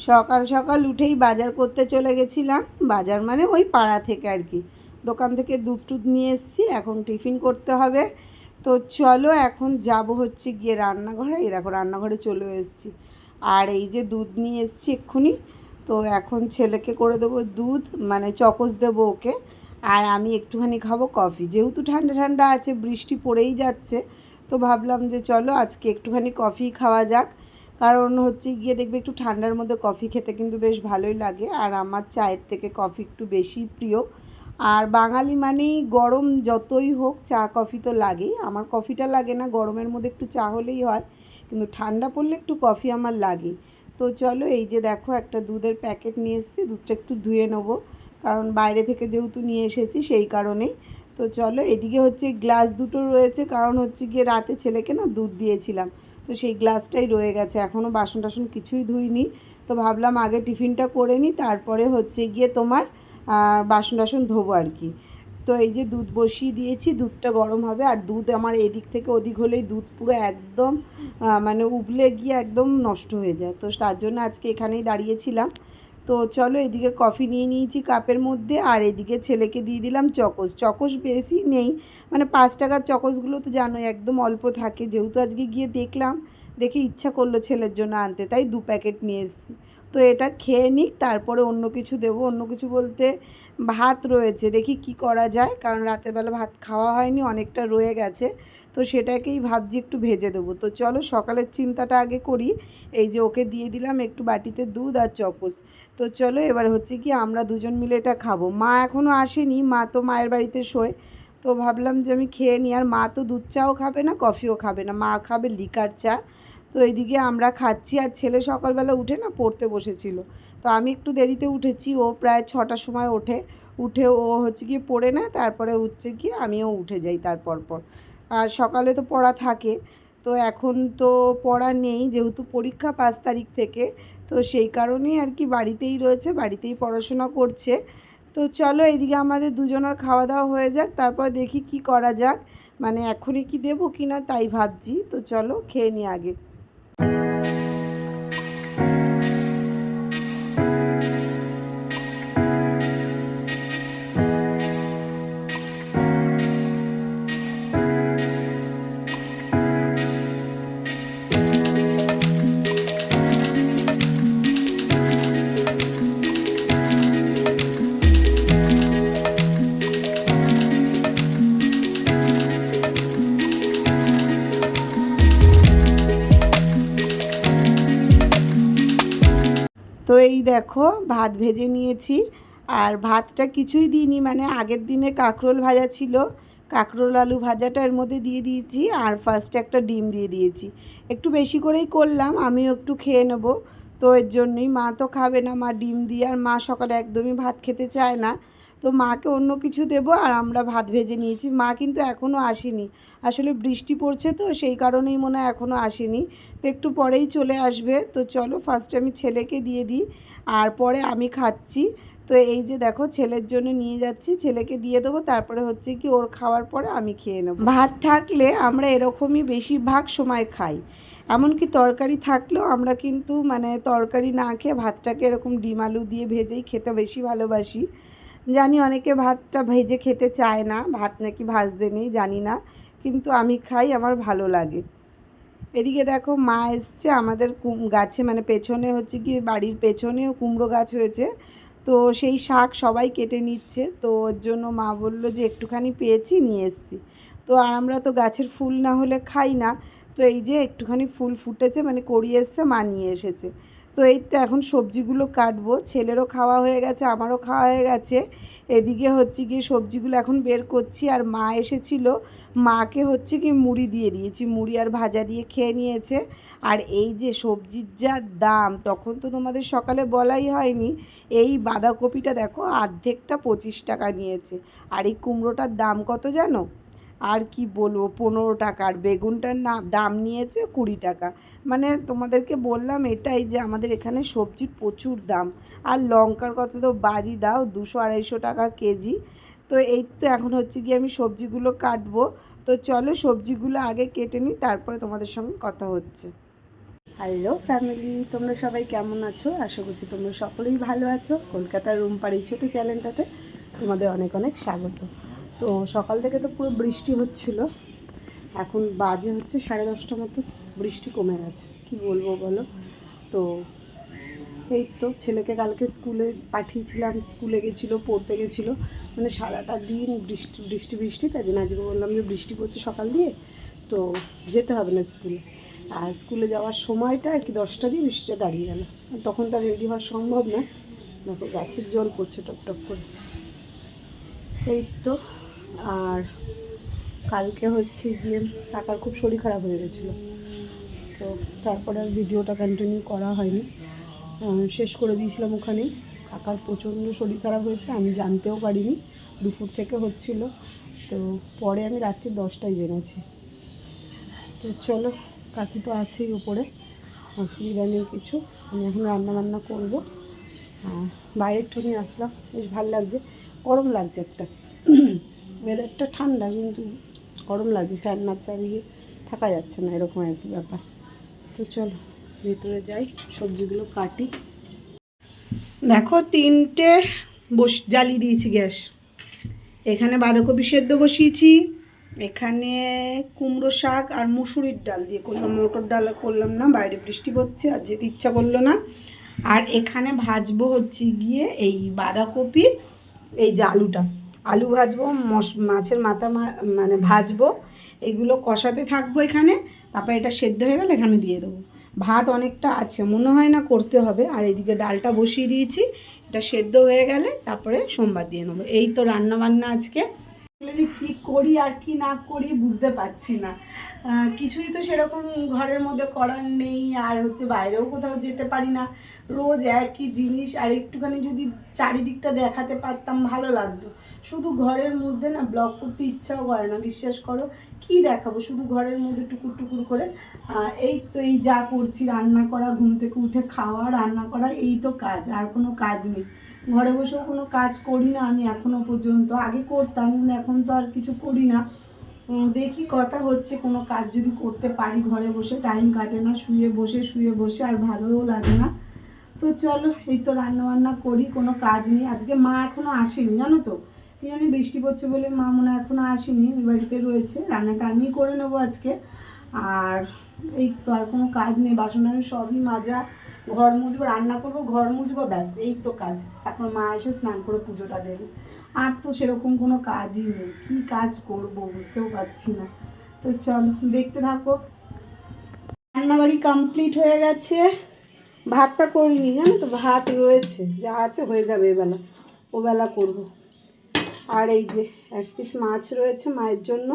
সকাল সকাল উঠেই বাজার করতে চলে গেছিলাম। বাজার মানে ওই পাড়া থেকে আর কি। দোকান থেকে দুধ টুধ নিয়ে এসেছি, এখন টিফিন করতে হবে। তো চলো এখন যাব হচ্ছে গিয়ে রান্নাঘরে। এই দেখো রান্নাঘরে চলে এসেছি। আর এই যে দুধ নিয়ে এসেছি এক্ষুনি। তো এখন ছেলেকে করে দেবো দুধ, মানে চকোস দেবো ওকে। আর আমি একটুখানি খাবো কফি, যেহেতু ঠান্ডা ঠান্ডা আছে, বৃষ্টি পড়েই যাচ্ছে। তো ভাবলাম যে চলো আজকে একটুখানি কফি খাওয়া যাক। কারণ হচ্ছে গিয়ে দেখবে একটু ঠান্ডার মধ্যে কফি খেতে কিন্তু বেশ ভালোই লাগে। আর আমার চায়ের থেকে কফি একটু বেশি প্রিয়। আর বাঙালি মানেই গরম যতই হোক চা কফি তো লাগেই। আমার কফিটা লাগে না, গরমের মধ্যে একটু চা হলেই হয়, কিন্তু ঠান্ডা পড়লে একটু কফি আমার লাগে। তো চলো এই যে দেখো একটা দুধের প্যাকেট নিয়ে এসেছি, দুধটা একটু ধুয়ে নেবো, কারণ বাইরে থেকে যেহেতু নিয়ে এসেছি সেই কারণেই। তো চলো এদিকে হচ্ছে গ্লাস দুটো রয়েছে, কারণ হচ্ছে গিয়ে রাতে ছেলেকে না দুধ দিয়েছিলাম, তো সেই গ্লাসটাই রয়ে গেছে, এখনও বাসন টাসন কিছুই ধুইনি। তো ভাবলাম আগে টিফিনটা করে নিই, তারপরে হচ্ছে গিয়ে তোমার বাসন টাসন ধোবো আর কি। তো এই যে দুধ বসিয়ে দিয়েছি, দুধটা গরম হবে। আর দুধ আমার এদিক থেকে ওদিক হলেই দুধ পুরো একদম মানে উবলে গিয়ে একদম নষ্ট হয়ে যায়। তো তার জন্য আজকে এখানেই দাঁড়িয়েছিলাম। তো চলো এদিকে কফি নিয়ে নিয়েছি কাপের মধ্যে, আর এদিকে ছেলেকে দিয়ে দিলাম চকোস। চকোস বেশি নেই, মানে 5 টাকার চকোসগুলো তো জানোই একদম অল্প থাকে। যেহেতু আজকে গিয়ে দেখলাম, দেখে ইচ্ছা করলো ছেলের জন্য আনতে, তাই 2 প্যাকেট নিয়ে এসেছি। তো এটা খেয়ে নিক, তারপরে অন্য কিছু দেবো। অন্য কিছু বলতে ভাত রয়েছে, দেখি কি করা যায়, কারণ রাতের বেলা ভাত খাওয়া হয়নি, অনেকটা রয়ে গেছে। তো সেটাকেই ভাবছি একটু ভেজে দেবো। তো চলো সকালের চিন্তাটা আগে করি। এই যে ওকে দিয়ে দিলাম একটু বাটিতে দুধ আর চকোস। তো চলো এবার হচ্ছে কি আমরা দুজন মিলে এটা খাবো। মা এখনও আসেনি, মা তো মায়ের বাড়িতে শোয়। তো ভাবলাম যে আমি খেয়ে নিই। আর মা তো দুধ চাও খাবে না, কফিও খাবে না, মা খাবে লিকার চা। তো এইদিকে আমরা খাচ্ছি। আর ছেলে সকালবেলা উঠে না পড়তে বসেছিল, তো আমি একটু দেরিতে উঠেছি, ও প্রায় 6টার সময় ওঠে। উঠে ও হচ্ছে গিয়ে পড়ে না, তারপরে হচ্ছে গিয়ে আমিও উঠে যাই তারপর পর। আর সকালে তো পড়া থাকে। তো এখন তো পড়া নেই, যেহেতু পরীক্ষা 5 তারিখ থেকে। তো সেই কারণেই আর কি বাড়িতেই রয়েছে, বাড়িতেই পড়াশোনা করছে। তো চলো এইদিকে আমাদের দুজনের খাওয়া দাওয়া হয়ে যাক, তারপর দেখি কি করা যাক, মানে এখনই কি দেবো কি না তাই ভাবছি। তো চলো খেয়ে নিই আগে। তো এই দেখো ভাত ভেজে নিয়েছি। আর ভাতটা কিছুই দিইনি, মানে আগের দিনে কাঁকরোল ভাজা ছিল, কাঁকরোল আলু ভাজাটা এর মধ্যে দিয়ে দিয়েছি। আর ফার্স্টে একটা ডিম দিয়ে দিয়েছি, একটু বেশি করেই করলাম, আমিও একটু খেয়ে নেবো। তো এর জন্যই, মা তো খাবে না, মা ডিম দিয়ে, আর মা সকালে একদমই ভাত খেতে চায় না। তো মাকে অন্য কিছু দেবো, আর আমরা ভাত ভেজে নিয়েছি। মা কিন্তু এখনও আসেনি, আসলে বৃষ্টি পড়ছে তো সেই কারণেই মনে হয় এখনও আসেনি। তো একটু পরেই চলে আসবে। তো চলো ফার্স্টে আমি ছেলেকে দিয়ে দিই, আর পরে আমি খাচ্ছি। তো এই যে দেখো ছেলের জন্য নিয়ে যাচ্ছি, ছেলেকে দিয়ে দেবো, তারপরে হচ্ছে কি ওর খাওয়ার পরে আমি খেয়ে নেবো। ভাত থাকলে আমরা এরকমই বেশিরভাগ সময় খাই। এমনকি তরকারি থাকলেও আমরা কিন্তু মানে তরকারি না খেয়ে ভাতটাকে এরকম ডিম আলু দিয়ে ভেজেই খেতে বেশি ভালোবাসি। জানি অনেকে ভাতটা ভেজে খেতে চায় না, ভাত নাকি ভাজতে নেই জানি না, কিন্তু আমি খাই, আমার ভালো লাগে। এদিকে দেখো মা এসছে আমাদের গাছে, মানে পেছনে হচ্ছে কি বাড়ির পেছনেও কুমড়ো গাছ হয়েছে। তো সেই শাক সবাই কেটে নিচ্ছে, তো ওর জন্য মা বললো যে একটুখানি পেয়েছি নিয়ে এসছি। তো আর আমরা তো গাছের ফুল না হলে খাই না। তো এই যে একটুখানি ফুল ফুটেছে, মানে কড়িয়ে এসছে, মা নিয়ে এসেছে। তো এই তো এখন সবজিগুলো কাটবো, ছেলেরও খাওয়া হয়ে গেছে, আমারও খাওয়া হয়ে গেছে। এদিকে হচ্ছে গিয়ে সবজিগুলো এখন বের করছি। আর মা এসেছিলো, মাকে হচ্ছে কি মুড়ি দিয়ে দিয়েছি, মুড়ি আর ভাজা দিয়ে খেয়ে নিয়েছে। আর এই যে সবজির যা দাম, তখন তো তোমাদের সকালে বলাই হয়নি, এই বাঁধাকপিটা দেখো অর্ধেকটা 25 টাকা নিয়েছে। আর এই কুমড়োটার দাম কত জানো? আর কি বলবো, 15 টাকা। আর বেগুনটার দাম নিয়েছে 20 টাকা। মানে তোমাদেরকে বললাম এটাই, যে আমাদের এখানে সবজির প্রচুর দাম। আর লঙ্কার কথা তো বাদই দাও, 200-250 টাকা কেজি। তো এই তো এখন হচ্ছে গিয়ে আমি সবজিগুলো কাটবো। তো চলো সবজিগুলো আগে কেটে নিই, তারপরে তোমাদের সঙ্গে কথা হচ্ছে। হ্যালো ফ্যামিলি, তোমরা সবাই কেমন আছো? আশা করছি তোমরা সকলেই ভালো আছো। কলকাতার রুমপাড়ি ছোটো চ্যানেলটাতে তোমাদের অনেক অনেক স্বাগত। তো সকাল থেকে তো পুরো বৃষ্টি হচ্ছিল, এখন বাজে হচ্ছে 10:30 মতো, বৃষ্টি কমে গেছে। কি বলবো বলো? তো এই তো ছেলেকে কালকে স্কুলে পাঠিয়েছিলাম, স্কুলে গেছিলো, পড়তে গেছিলো, মানে সারাটা দিন বৃষ্টি বৃষ্টি বৃষ্টি। তাই জন্য আজকে বললাম যে বৃষ্টি পড়ছে সকাল দিয়ে, তো যেতে হবে না স্কুলে। আর স্কুলে যাওয়ার সময়টা আর কি 10টা দিয়ে বৃষ্টিটা দাঁড়িয়ে গেল, তখন তো আর রেডি হওয়া সম্ভব না। দেখো গাছের জল পড়ছে টপ টপ করে, এই তো। আর কালকে হচ্ছে গিয়ে কাকার খুব শরীর খারাপ হয়ে গেছিলো, তো তারপরে আর ভিডিওটা কন্টিনিউ করা হয়নি, শেষ করে দিয়েছিলাম ওখানেই। কাকার প্রচণ্ড শরীর খারাপ হয়েছে, আমি জানতেও পারিনি, দুপুর থেকে হচ্ছিল, তো পরে আমি রাত্রি 10টায় জেনেছি। তো চলো, কাকি তো আছেই উপরে, অসুবিধা নেই কিছু। আমি এখন রান্নাবান্না করবো। বাইরে একটু নিয়ে আসলাম, বেশ ভালো লাগছে। গরম লাগছে একটা, ওয়েদারটা ঠান্ডা কিন্তু গরম লাগছে, ফ্যান না চালিয়ে থাকা যাচ্ছে না, এরকম আর কি ব্যাপার। তো চলো ভেতরে যাই, সবজিগুলো কাটি। দেখো 3টে জ্বালিয়ে দিয়েছি গ্যাস। এখানে বাঁধাকপি সেদ্ধ বসিয়েছি, এখানে কুমড়ো শাক আর মুসুরির ডাল দিয়ে করলাম, মটর ডাল করলাম না, বাইরে বৃষ্টি পড়ছে আর যেতে ইচ্ছা করলো না। আর এখানে ভাজবো হচ্ছে গিয়ে এই বাঁধাকপি, এই যে আলু ভাজবো, মাছের মাথা মানে ভাজবো, এগুলো কষাতে থাকবো এখানে। তারপর এটা সেদ্ধ হয়ে গেলে এখানে দিয়ে দেবো। ভাত অনেকটা আছে, মনে হয় না করতে হবে। আর এদিকে ডালটা বসিয়ে দিয়েছি, এটা সেদ্ধ হয়ে গেলে তারপরে সোমবার দিয়ে নেবো। এই তো রান্না বান্না আজকে। যে কী করি আর কি না করি বুঝতে পারছি না, কিছুই তো সেরকম ঘরের মধ্যে করার নেই, আর হচ্ছে বাইরেও কোথাও যেতে পারি না, রোজ একই জিনিস। আর একটুখানি যদি চারিদিকটা দেখাতে পারতাম ভালো লাগতো, শুধু ঘরের মধ্যে না ব্লগ করতে ইচ্ছাও করে না, বিশ্বাস করো। কি দেখাবো, শুধু ঘরের মধ্যে টুকুর টুকুর করে। এই তো এই যা করছি, রান্না করা, ঘুম থেকে উঠে খাওয়া, রান্না করা, এই তো কাজ, আর কোনো কাজ নেই। ঘরে বসেও কোনো কাজ করি না আমি এখনও পর্যন্ত, আগে করতাম কিন্তু এখন তো আর কিছু করি না। দেখি কথা হচ্ছে কোনো কাজ যদি করতে পারি ঘরে বসে, টাইম কাটে না, শুয়ে বসে আর ভালোও লাগে না। তো চলো এই তো রান্নাবান্না করি, কোনো কাজ নেই। আজকে মা এখনও আসেনি, জানো তো, কি জানি বৃষ্টি পড়ছে বলে মা মনে হয় এখনও আসেনি, ওই বাড়িতে রয়েছে। রান্নাটা আমি করে নেবো আজকে। আর এই তো আর কোনো কাজ নেই, বাসন আমি সবই মাজা, ঘর মুছবো, রান্না করবো, ঘর মুছবো, ব্যাস এই তো কাজ। তারপর মা এসে স্নান করে পুজোটা দেবে, আর তো সেরকম কোনো কাজই নেই। কী কাজ করবো বুঝতেও পারছি না। তো চলো দেখতে থাকো। রান্নাবাড়ি কমপ্লিট হয়ে গেছে, ভাতটা করিনি জানো তো, ভাত রয়েছে, যা আছে হয়ে যাবে এবেলা, ওবেলা করবো। আর এই যে 1 পিস মাছ রয়েছে মায়ের জন্য,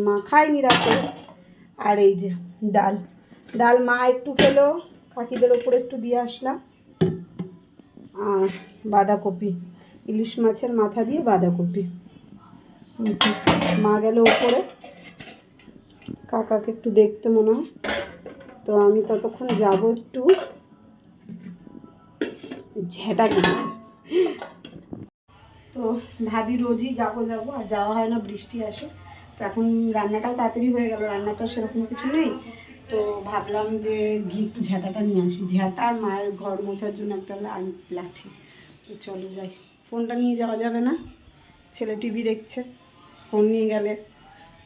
মা খায়নি রাতে। আর এই যে ডাল মা একটু খেলো, কাকিদের ওপরে একটু দিয়ে আসলাম। আর বাঁধাকপি, ইলিশ মাছের মাথা দিয়ে বাঁধাকপি। মা গেল ওপরে কাকাকে একটু দেখতে মনে হয়, তো আমি ততক্ষণ যাব একটু ঝেঁটা কিনে। তো ভাবি রোজই যাবো আর যাওয়া হয় না, বৃষ্টি আসে। তো এখন রান্নাটাও তাড়াতাড়ি হয়ে গেল, রান্না তো সেরকম কিছু নেই, তো ভাবলাম যে গিয়ে একটু ঝাঁটাটা নিয়ে আসি। ঝাঁটা আর মায়ের ঘর মোছার জন্য একটা লাঠি। তো চলো যাই। ফোনটা নিয়ে যাওয়া যাবে না, ছেলে টিভি দেখছে, ফোন নিয়ে গেলে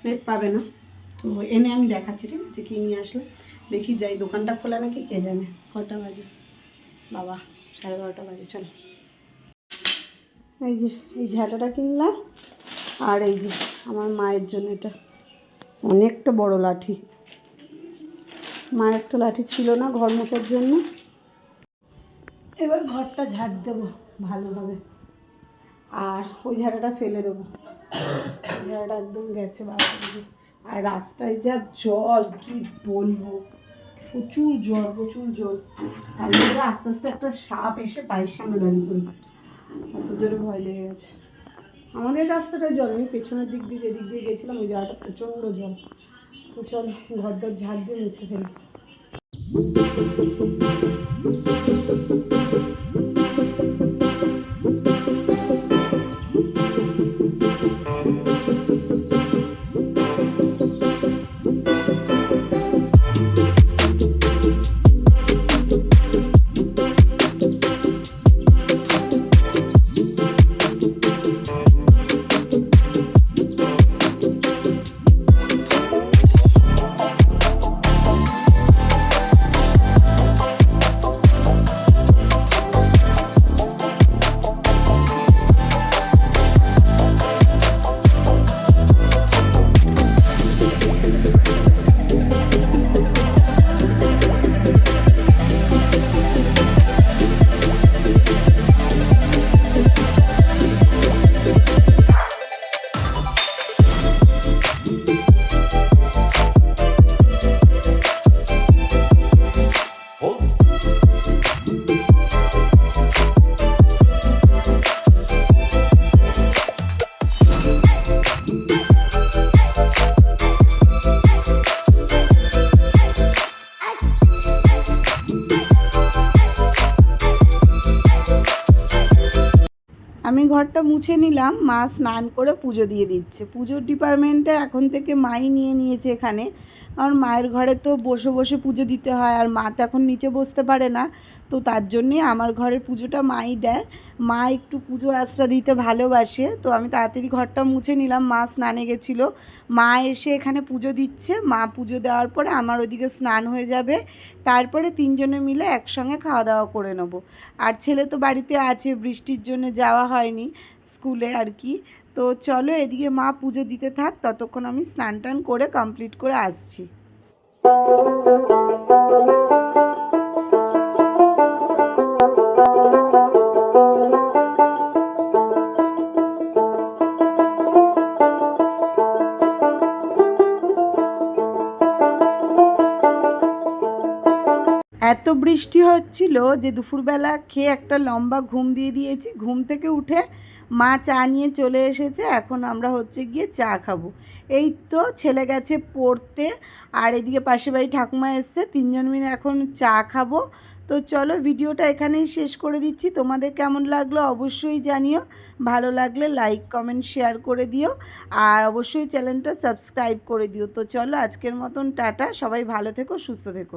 নেট পাবে না। তো এনে আমি দেখাচ্ছি, ঠিক আছে, কী নিয়ে আসলে। দেখি যাই, দোকানটা খোলা নাকি কে জানে, কটা বাজে বাবা, 12:30 বাজে। চলো এই যে এই ঝাঁটাটা কিনলাম, আর এই যে আমার মায়ের জন্য এটা অনেকটা বড় লাঠি, মায়ের একটা লাঠি ছিল না ঘর মোছার জন্য। এবার ঘরটা ঝাড় দেবো ভালোভাবে, আর ওই ঝাঁটাটা ফেলে দেবো, ঝাঁটাটা একদম গেছে বাবা। আর রাস্তায় যা জল কি বলবো, প্রচুর জল। তার মধ্যে আস্তে আস্তে একটা সাপ এসে পায়ের সামনে দাঁড়িয়ে পড়েছে, এত জোরে ভয় লেগে গেছে। আমাদের রাস্তাটায় জল নেই, পেছনের দিক দিয়ে যেদিক দিয়ে গেছিলাম ওই জায়গাটা প্রচণ্ড জল। তো চল ঘর দর ঝাড় দিয়ে মুছে ফেলি। আমি ঘরটা মুছে নিলাম, মা স্নান করে পুজো দিয়ে দিচ্ছে। পুজোর ডিপার্টমেন্টটা এখন থেকে মাই নিয়ে নিয়েছে এখানে, কারণ মায়ের ঘরে তো বসে বসে পুজো দিতে হয়, আর মা তো এখন নিচে বসতে পারে না, তো তার জন্যে আমার ঘরের পুজোটা মাই দেয়। মা একটু পুজো আশ্রা দিতে ভালোবাসে, তো আমি তাড়াতাড়ি ঘরটা মুছে নিলাম। মা স্নানে গেছিলো, মা এসে এখানে পুজো দিচ্ছে। মা পুজো দেওয়ার পরে আমার ওদিকে স্নান হয়ে যাবে, তারপরে তিনজনে মিলে একসঙ্গে খাওয়া দাওয়া করে নেবো। আর ছেলে তো বাড়িতে আছে, বৃষ্টির জন্য যাওয়া হয়নি স্কুলে আর কি। তো চলো এদিকে মা পুজো দিতে থাক, ততক্ষণ আমি স্নান টান করে কমপ্লিট করে আসছি। এত বৃষ্টি হচ্ছিল যে দুপুরবেলা খেয়ে একটা লম্বা ঘুম দিয়ে দিয়েছি। ঘুম থেকে উঠে মা চা নিয়ে চলে এসেছে, এখন আমরা হচ্ছে গিয়ে চা খাবো। এই তো ছেলে গেছে পড়তে, আর এদিকে পাশে বাড়ি ঠাকুমা এসছে, তিনজন মিলে এখন চা খাবো। তো চলো ভিডিওটা এখানেই শেষ করে দিচ্ছি। তোমাদের কেমন লাগলো অবশ্যই জানিও, ভালো লাগলে লাইক কমেন্ট শেয়ার করে দিও, আর অবশ্যই চ্যানেলটা সাবস্ক্রাইব করে দিও। তো চলো আজকের মতন টাটা, সবাই ভালো থেকো, সুস্থ থেকো।